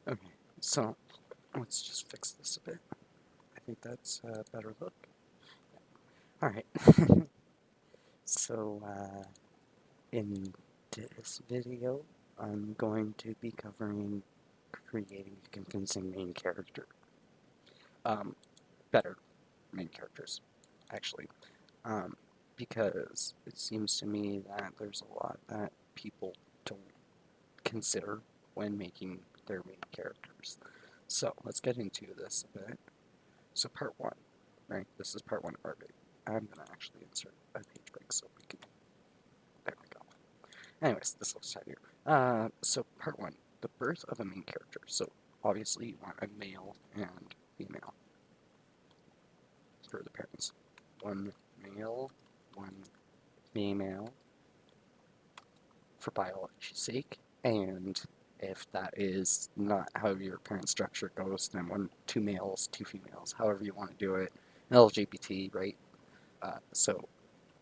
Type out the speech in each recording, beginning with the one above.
Okay, so let's just fix this a bit. I think that's a better look. All right. So in this video, I'm going to be covering creating a convincing main character. Um, better main characters, actually. Um, because it seems to me that there's a lot that people don't consider when making their main characters. So let's get into this a bit. So part one, right? This is part one of our video. I'm gonna actually insert a page break so we can. There we go. Anyways, this looks tidier. So part one, the birth of a main character. So obviously you want a male and female for the parents. One male, one female for biology's sake, and if that is not how your parent structure goes, then two males, two females, however you want to do it. LGBT, right? So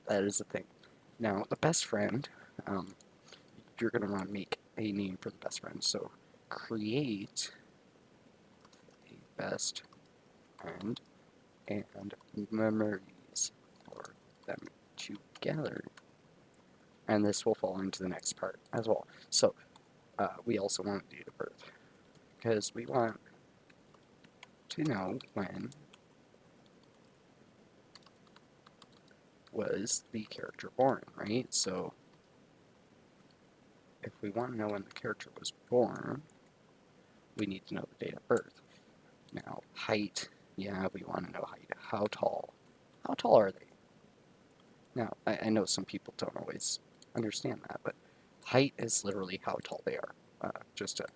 that is the thing. Now, the best friend, um, you're going to want to make a name for the best friend. So create a best friend and memories for them together. And this will fall into the next part as well. So we also want date of birth because we want to know when was the character born, right? So if we want to know when the character was born, we need to know the date of birth. Now, height, yeah, we want to know height. How tall? How tall are they? Now, I know some people don't always understand that, but height is literally how tall they are. Just a,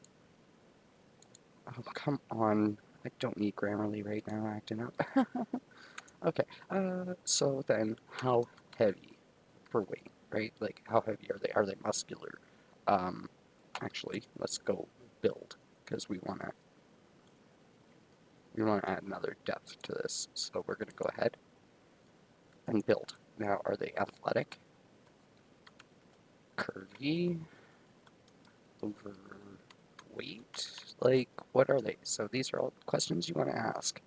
oh, come on. I don't need Grammarly right now acting up. Okay, so then how heavy for weight, right? Like, how heavy are they? Are they muscular? Um, actually, let's go build, because we want to add another depth to this. So we're going to go ahead and build. Now, are they athletic, curvy, overweight? Like, what are they? So these are all questions you want to ask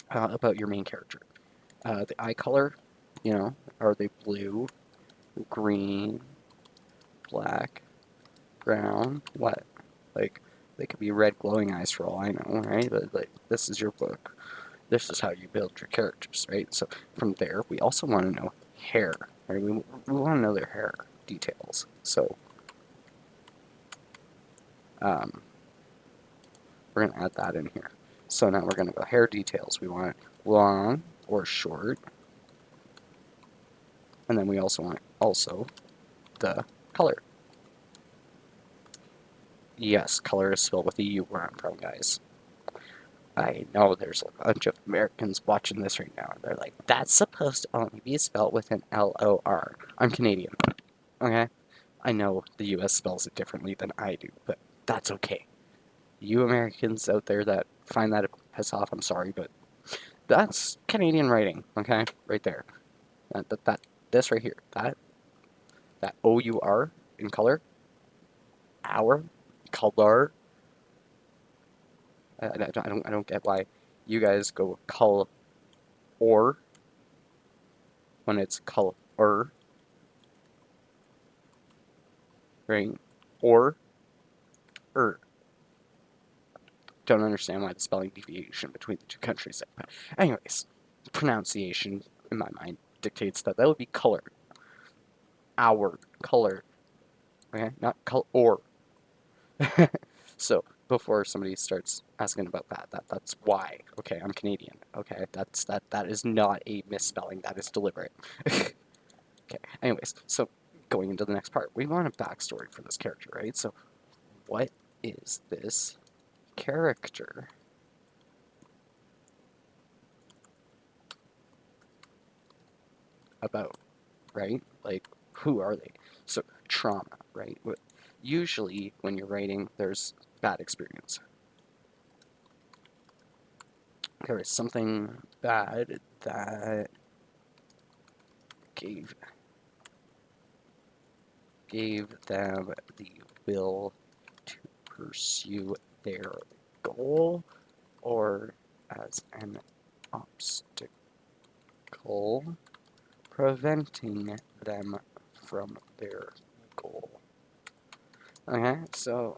about your main character. The eye color, are they blue, green, black, brown? What? Like, they could be red glowing eyes for all I know, right? But like, this is your book. This is how you build your characters, right? So from there, we also want to know hair, right? We want to know their hair details. So um, we're going to add that in here. So now we're going to go hair details. We want long or short, and then we also want the color. Yes, color is spelled with a U where I'm from, guys. I know there's a bunch of Americans watching this right now. They're like, that's supposed to only be spelled with an L-O-R. I'm Canadian, okay? I know the US spells it differently than I do, but that's okay. You Americans out there that find that piss off, I'm sorry, but that's Canadian writing, okay? Right there. This right here, that O-U-R in color, our, color, I don't get why you guys go cull or when it's color, right? Or er. Don't understand why the spelling deviation between the two countries. But anyways, pronunciation in my mind dictates that would be color. Our color, okay, not color or. So before somebody starts asking about that's why. Okay, I'm Canadian. Okay, that is not a misspelling. That is deliberate. Okay. Anyways, so going into the next part, we want a backstory for this character, right? So what is this character about, right? Like, who are they? So, trauma, right? Usually, when you're writing, there's bad experience. There is something bad that gave gave them the will to pursue their goal or as an obstacle preventing them from their goal. Okay, so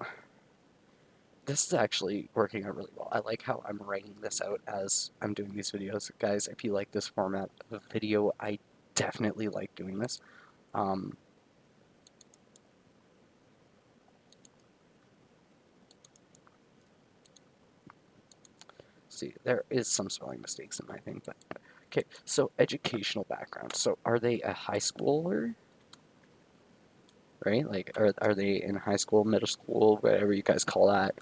this is actually working out really well. I like how I'm writing this out as I'm doing these videos. Guys, if you like this format of video, I definitely like doing this. Um, see, there is some spelling mistakes in my thing, but okay. So educational background. So are they a high schooler? Right? Like, are they in high school, middle school, whatever you guys call that?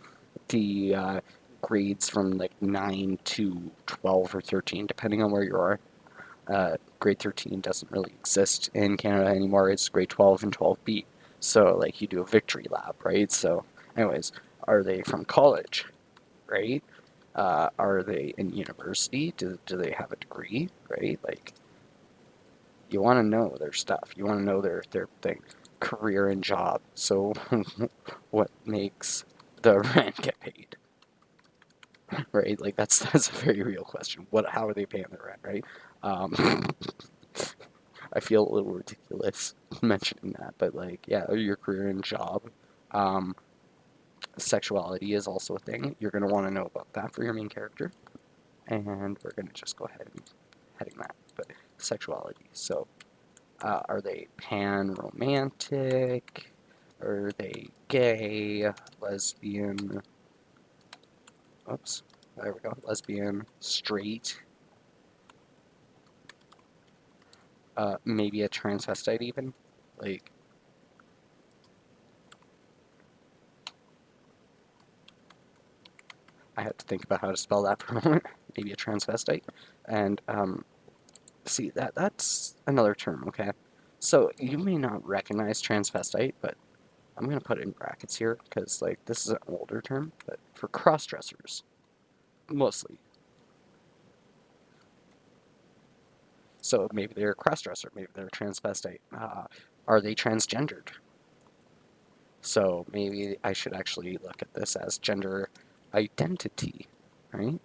The grades from like 9 to 12 or 13, depending on where you are. Grade 13 doesn't really exist in Canada anymore. It's grade 12 and 12B. So, like, you do a victory lap, right? So, anyways, are they from college, right? Are they in university? Do they have a degree, right? Like, you want to know their stuff. You want to know their thing, career and job. So, what makes the rent get paid, right? Like that's a very real question. How are they paying their rent, right? Um, I feel a little ridiculous mentioning that, but like, yeah, your career and job. Um, Sexuality is also a thing. You're gonna want to know about that for your main character, and we're gonna just go ahead and heading that. But sexuality. So, are they pan romantic? Are they gay, lesbian? Oops, there we go. Lesbian, straight, maybe a transvestite even. Like, I had to think about how to spell that for a moment. Maybe a transvestite. And see that's another term, okay? So you may not recognize transvestite, but I'm gonna put it in brackets here because like this is an older term, but for cross dressers mostly. So maybe they're a cross dresser, maybe they're a transvestite. Are they transgendered? So maybe I should actually look at this as gender identity, right?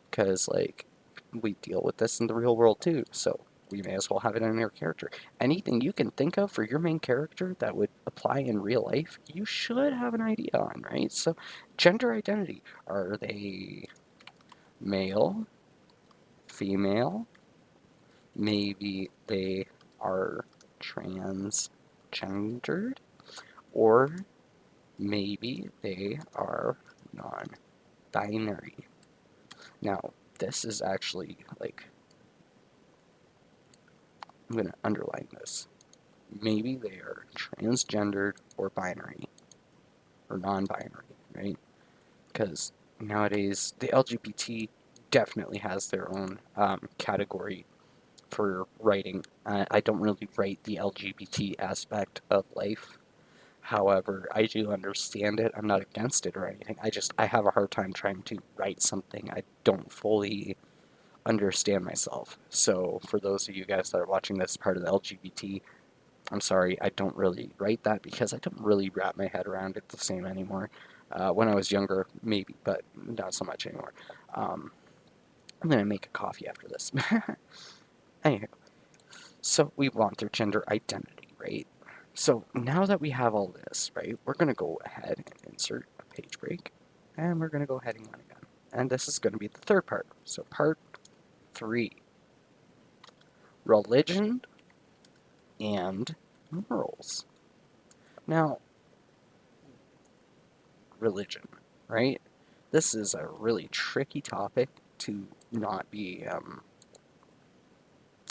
Because like we deal with this in the real world too, so we may as well have it in your character. Anything you can think of for your main character that would apply in real life, you should have an idea on, right? So, gender identity. Are they male, female? Maybe they are transgendered, or maybe they are non binary. Now, this is actually like, I'm going to underline this. Maybe they are transgendered or binary or non-binary, right? Because nowadays the LGBT definitely has their own category for writing. I don't really write the LGBT aspect of life. However, I do understand it. I'm not against it or anything. I have a hard time trying to write something I don't fully understand myself. So for those of you guys that are watching this part of the LGBT, I'm sorry, I don't really write that because I don't really wrap my head around it the same anymore. When I was younger, maybe, but not so much anymore. Um, I'm gonna make a coffee after this. Anywho, so we want their gender identity, right? So now that we have all this, right, we're gonna go ahead and insert a page break, and we're gonna go ahead and run again. And this is gonna be the third part. So part 3, religion and morals. Now, religion, right? This is a really tricky topic to not be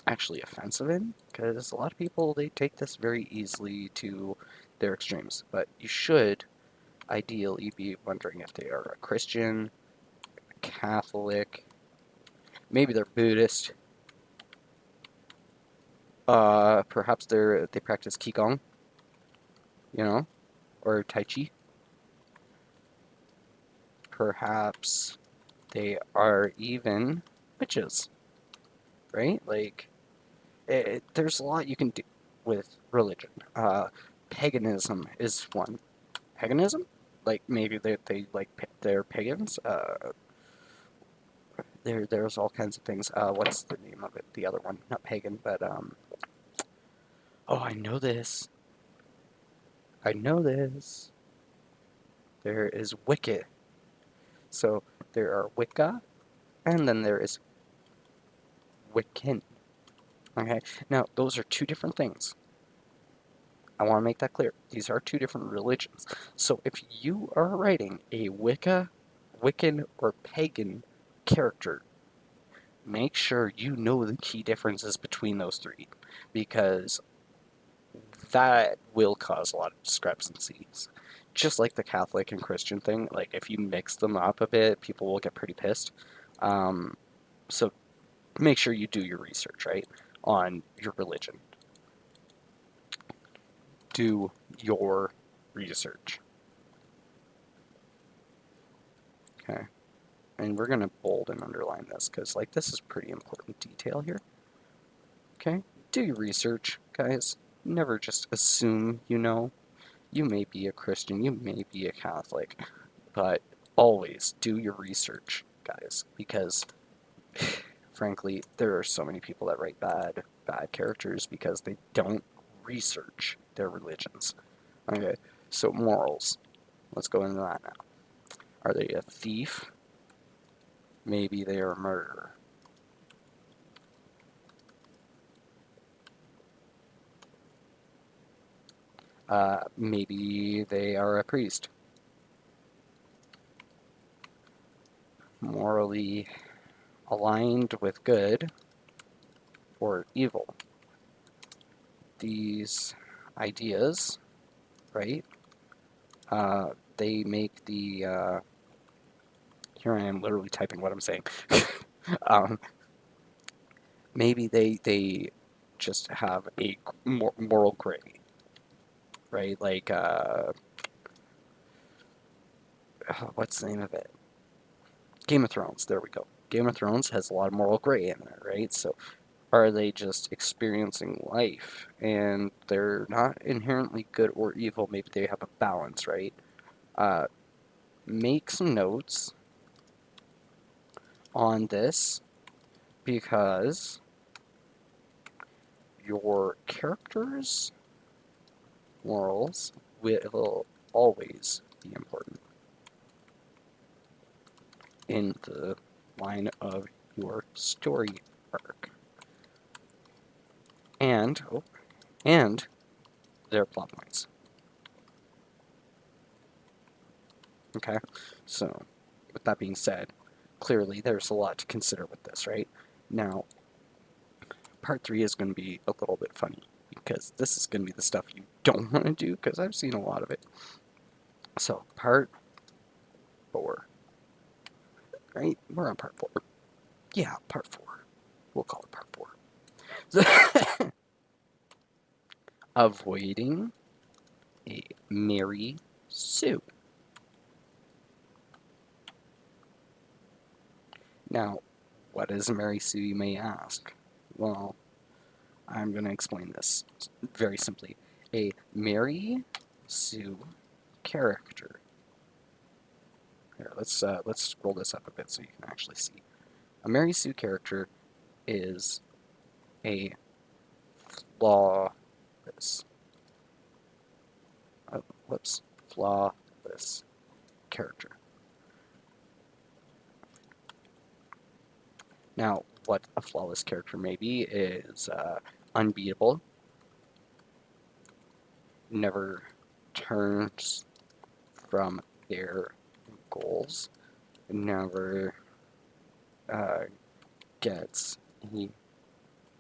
actually offensive in, because a lot of people they take this very easily to their extremes. But you should ideally be wondering if they are a Christian, Catholic, maybe they're Buddhist, perhaps they practice Qigong, you know, or Tai Chi. Perhaps they are even witches, right? Like there's a lot you can do with religion. Paganism is one. Paganism? like maybe they like they're pagans. There's all kinds of things. What's the name of it? The other one, not pagan, but oh, I know this. I know this. There is Wicca. So there are Wicca, and then there is Wiccan. Okay. Now those are two different things. I want to make that clear. These are two different religions. So if you are writing a Wicca, Wiccan, or pagan character, make sure you know the key differences between those three, because that will cause a lot of discrepancies. Just like the Catholic and Christian thing, like if you mix them up a bit, people will get pretty pissed. Um, so make sure you do your research, right, on your religion. Do your research. Okay. And we're going to bold and underline this because, like, this is pretty important detail here. Okay? Do your research, guys. Never just assume you know. You may be a Christian, you may be a Catholic, but always do your research, guys, because frankly, there are so many people that write bad characters because they don't research their religions. Okay, so morals. Let's go into that now. Are they a thief? Maybe they are a murderer. Maybe they are a priest. Morally aligned with good or evil. These ideas, right? They make the. Here I am literally typing what I'm saying. um, maybe they just have a moral gray, right? Like, what's the name of it? Game of Thrones. There we go. Game of Thrones has a lot of moral gray in there, right? So are they just experiencing life and they're not inherently good or evil? Maybe they have a balance, right? Uh, make some notes on this because your characters' morals will always be important in the line of your story arc. And their plot points. Okay? So, with that being said, clearly there's a lot to consider with this, right? Now, part 3 is going to be a little bit funny because this is going to be the stuff you don't want to do because I've seen a lot of it. So, part 4, right? We're on part 4. Yeah, part 4. We'll call it part 4. Avoiding a Mary Sue. Now, what is a Mary Sue, you may ask? Well, I'm going to explain this very simply. A Mary Sue character. Here, let's scroll this up a bit so you can actually see. A Mary Sue character is a flawless, flawless character. Now, what a flawless character may be is unbeatable, never turns from their goals, never gets any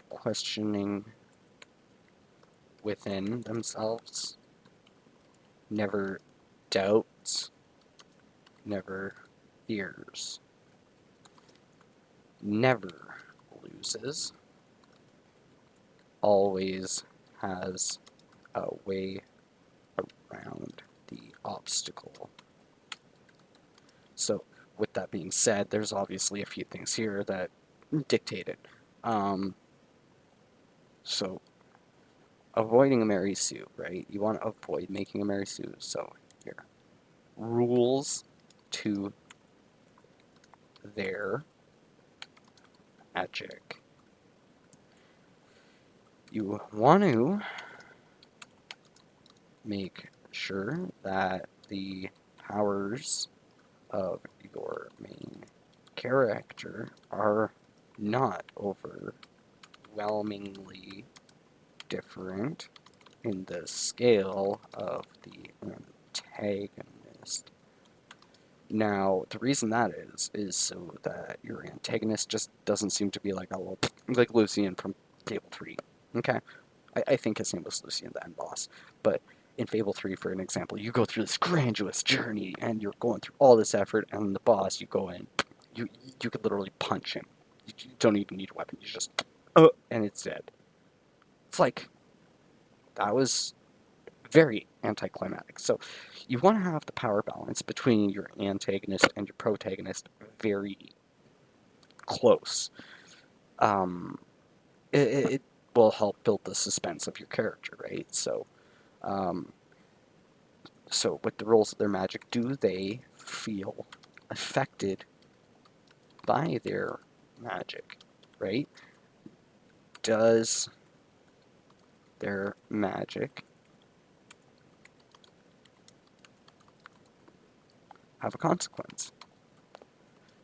questioning within themselves, never doubts, never fears, never loses, always has a way around the obstacle. So, with that being said, there's obviously a few things here that dictate it. So, avoiding a Mary Sue, right? You want to avoid making a Mary Sue. So, here. rules to their magic. You want to make sure that the powers of your main character are not overwhelmingly different in the scale of the antagonist. Now, the reason that is so that your antagonist just doesn't seem to be like a little, like Lucian from Fable 3. Okay? I think his name was Lucian, the end boss. But in Fable 3, for an example, you go through this grandiose journey and you're going through all this effort, and the boss, you go in, you you could literally punch him. You don't even need a weapon. You just, and it's dead. It's like, that was very anticlimactic. So you want to have the power balance between your antagonist and your protagonist very close. Um, it will help build the suspense of your character, right? Um, so with the rules of their magic, do they feel affected by their magic, right? Does their magic have a consequence?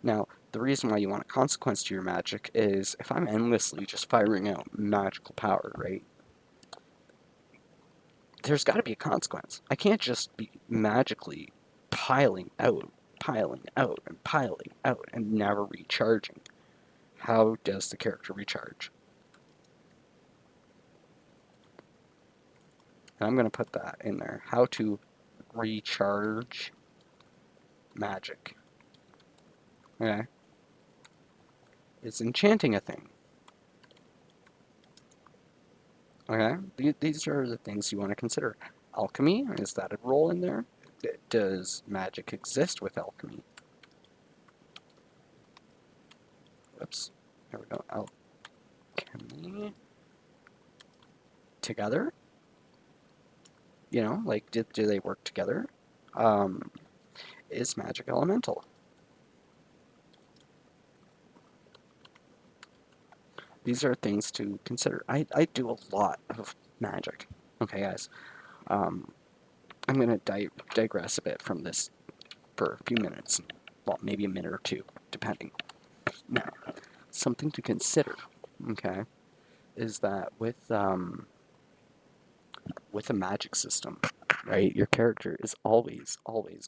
Now, the reason why you want a consequence to your magic is if I'm endlessly just firing out magical power, right? There's got to be a consequence. I can't just be magically piling out, and piling out, and never recharging. How does the character recharge? And I'm going to put that in there. How to recharge magic. Okay? Is enchanting a thing? Okay? These are the things you want to consider. Alchemy, is that a role in there? Does magic exist with alchemy? Whoops. There we go. Alchemy. Together? You know, like, do they work together? Um, is magic elemental? These are things to consider. I do a lot of magic. Okay, guys. Um, I'm going to digress a bit from this for a few minutes. Well, maybe a minute or two, depending. Now, something to consider, okay, is that with a magic system, right, your character is always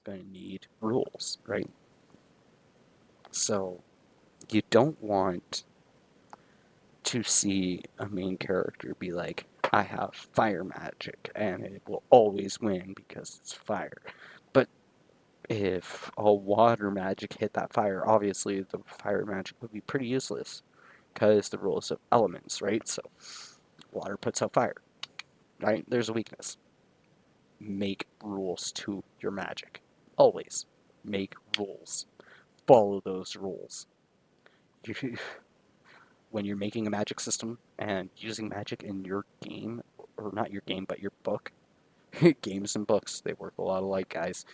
going to need rules, right? So you don't want to see a main character be like, I have fire magic and it will always win because it's fire. But if a water magic hit that fire, obviously the fire magic would be pretty useless because the rules of elements, right? So water puts out fire, right? There's a weakness. Make rules to your magic. Always make rules. Follow those rules. You, when you're making a magic system and using magic in your game, or not your game, but your book, games and books, they work a lot alike, guys.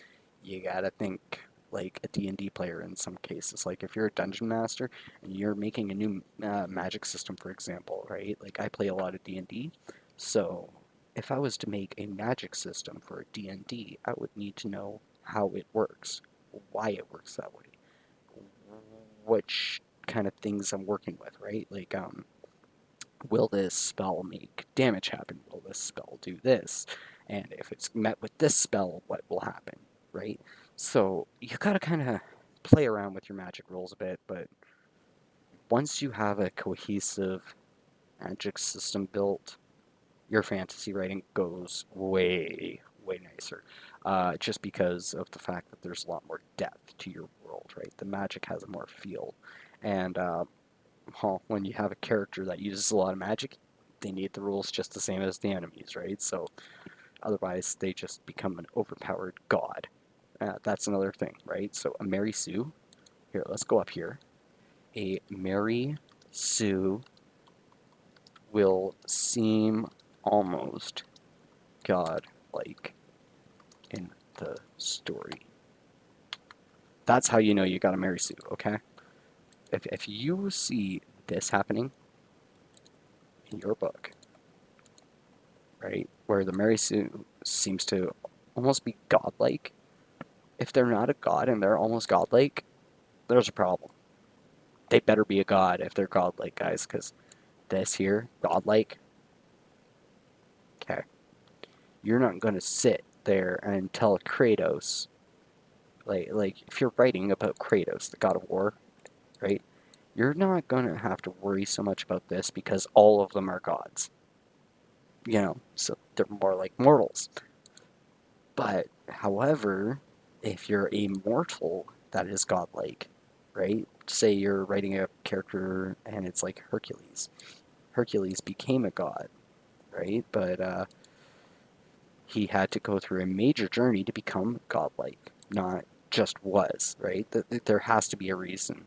You gotta think like a D&D player in some cases. Like if you're a dungeon master and you're making a new magic system, for example, right? Like I play a lot of D&D, so if I was to make a magic system for D&D, I would need to know how it works, why it works that way, which kind of things I'm working with, right? Like, will this spell make damage happen? Will this spell do this? And if it's met with this spell, what will happen, right? So you gotta kind of play around with your magic rules a bit, but once you have a cohesive magic system built, your fantasy writing goes way nicer. Just because of the fact that there's a lot more depth to your world, right? The magic has a more feel. And well, when you have a character that uses a lot of magic, they need the rules just the same as the enemies, right? So otherwise, they just become an overpowered god. That's another thing, right? So a Mary Sue. Here, let's go up here. A Mary Sue will seem almost god-like in the story. That's how you know you got a Mary Sue, okay? If you see this happening in your book, right, where the Mary Sue seems to almost be godlike, if they're not a god and they're almost godlike, there's a problem. They better be a god if they're godlike, guys, because this here, godlike, okay, you're not going to sit there and tell Kratos, like if you're writing about Kratos, the god of war, right? You're not going to have to worry so much about this because all of them are gods, so they're more like mortals. But, however, if you're a mortal that is godlike, right? Say you're writing a character and it's like Hercules. Hercules became a god, right? But he had to go through a major journey to become godlike, not just was, right? There has to be a reason.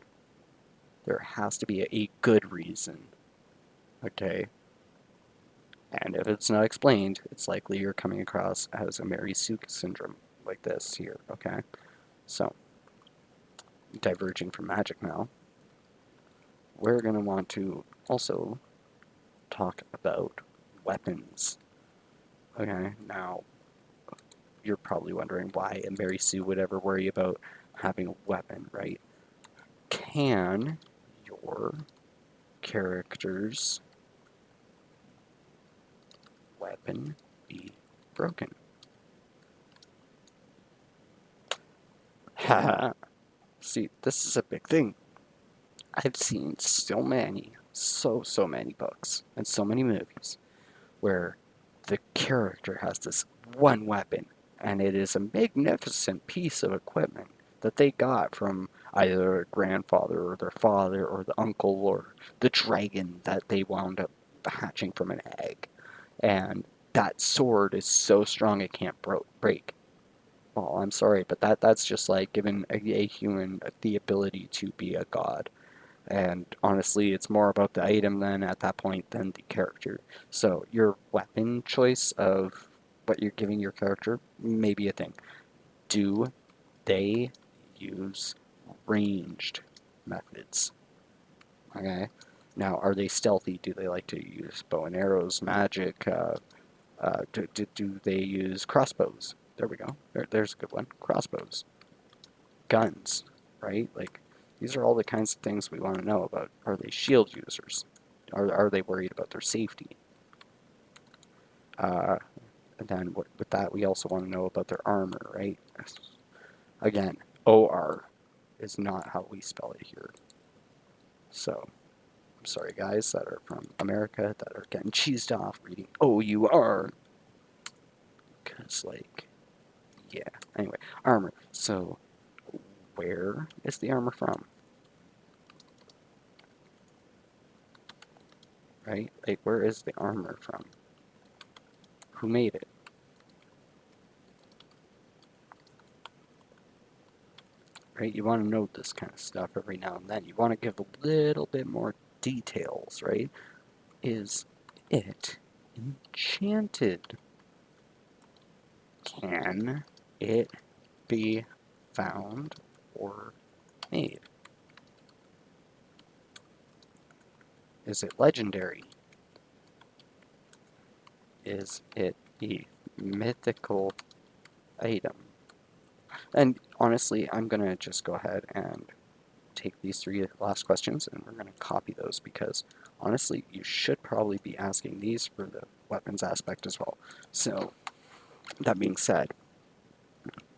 There has to be a good reason, okay? And if it's not explained, it's likely you're coming across as a Mary Sue syndrome, like this here, okay? So, diverging from magic now, we're going to want to also talk about weapons. Okay, now you're probably wondering why a Mary Sue would ever worry about having a weapon, right? Can your character's weapon be broken? See, this is a big thing. I've seen so many books and so many movies where the character has this one weapon, and it is a magnificent piece of equipment that they got from either a grandfather or their father or the uncle or the dragon that they wound up hatching from an egg. And that sword is so strong it can't break. Well, I'm sorry, but that's just like giving a human the ability to be a god. And honestly, it's more about the item then at that point than the character. So your weapon choice of what you're giving your character may be a thing. Do they use ranged methods? Okay. Now, are they stealthy? Do they like to use bow and arrows, magic? Do they use crossbows? There we go. There's a good one. Crossbows. Guns, right? Like, these are all the kinds of things we want to know about. Are they shield users? Are they worried about their safety? Uh, and then with that, we also want to know about their armor, right? Again, OR is not how we spell it here. So, I'm sorry, guys that are from America that are getting cheesed off reading OUR. Because, like, yeah. Anyway, armor. So, where is the armor from? Right? Like, where is the armor from? Who made it? Right? You want to know this kind of stuff every now and then. You want to give a little bit more details, right? Is it enchanted? Can it be found or made? Is it legendary? Is it a mythical item? And honestly, I'm going to just go ahead and take these three last questions and we're going to copy those because honestly, you should probably be asking these for the weapons aspect as well. So, that being said,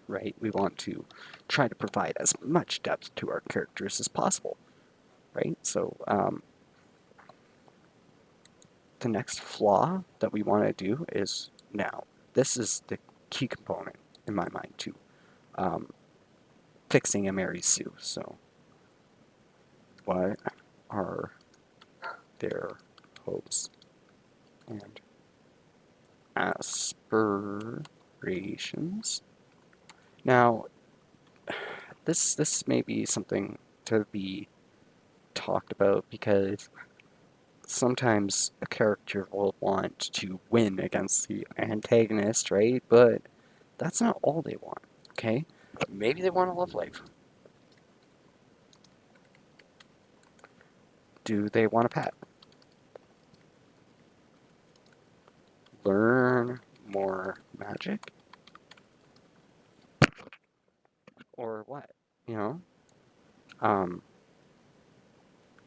right, we want to try to provide as much depth to our characters as possible, right? So, the next flaw that we want to do is now. This is the key component in my mind to um, fixing a Mary Sue. So, what are their hopes and aspirations? Now, this may be something to be talked about because sometimes a character will want to win against the antagonist, right? But that's not all they want, okay? Maybe they want a love life. Do they want a pet? Learn more magic? Or what? You know? Um,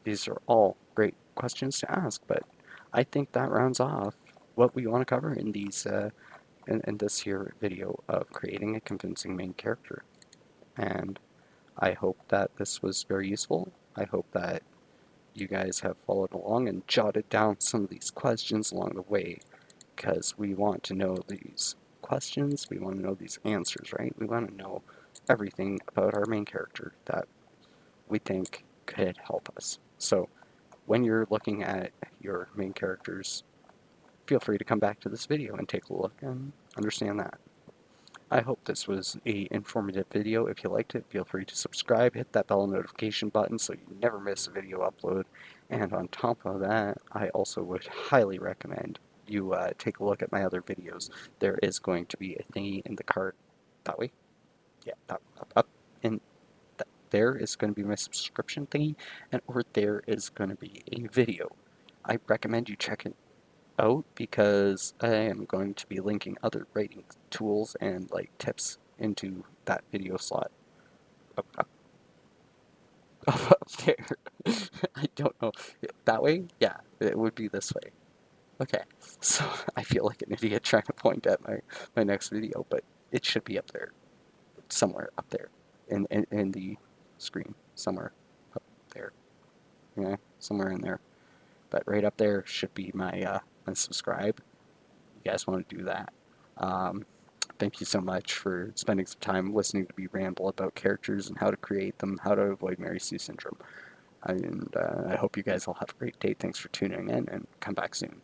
these are all great questions to ask, but I think that rounds off what we want to cover in in this here video of creating a convincing main character. And I hope that this was very useful. I hope that you guys have followed along and jotted down some of these questions along the way, because we want to know these questions, we want to know these answers, right? We want to know everything about our main character that we think could help us. So when you're looking at your main characters, feel free to come back to this video and take a look and understand that. I hope this was a informative video. If you liked it, feel free to subscribe, hit that bell notification button so you never miss a video upload. And on top of that, I also would highly recommend you take a look at my other videos. There is going to be a thingy in the card that way. Yeah, up, and there is going to be my subscription thingy, and over there is going to be a video. I recommend you check it out because I am going to be linking other writing tools and like tips into that video slot up, up there. I don't know. That way? Yeah, it would be this way. Okay, so I feel like an idiot trying to point at my next video, but it should be up there, somewhere up there, in the screen, somewhere up there, yeah, somewhere in there. But right up there should be my subscribe. You guys want to do that. Um, Thank you so much for spending some time listening to me ramble about characters and how to create them, how to avoid Mary Sue syndrome. And I hope you guys all have a great day. Thanks for tuning in and come back soon.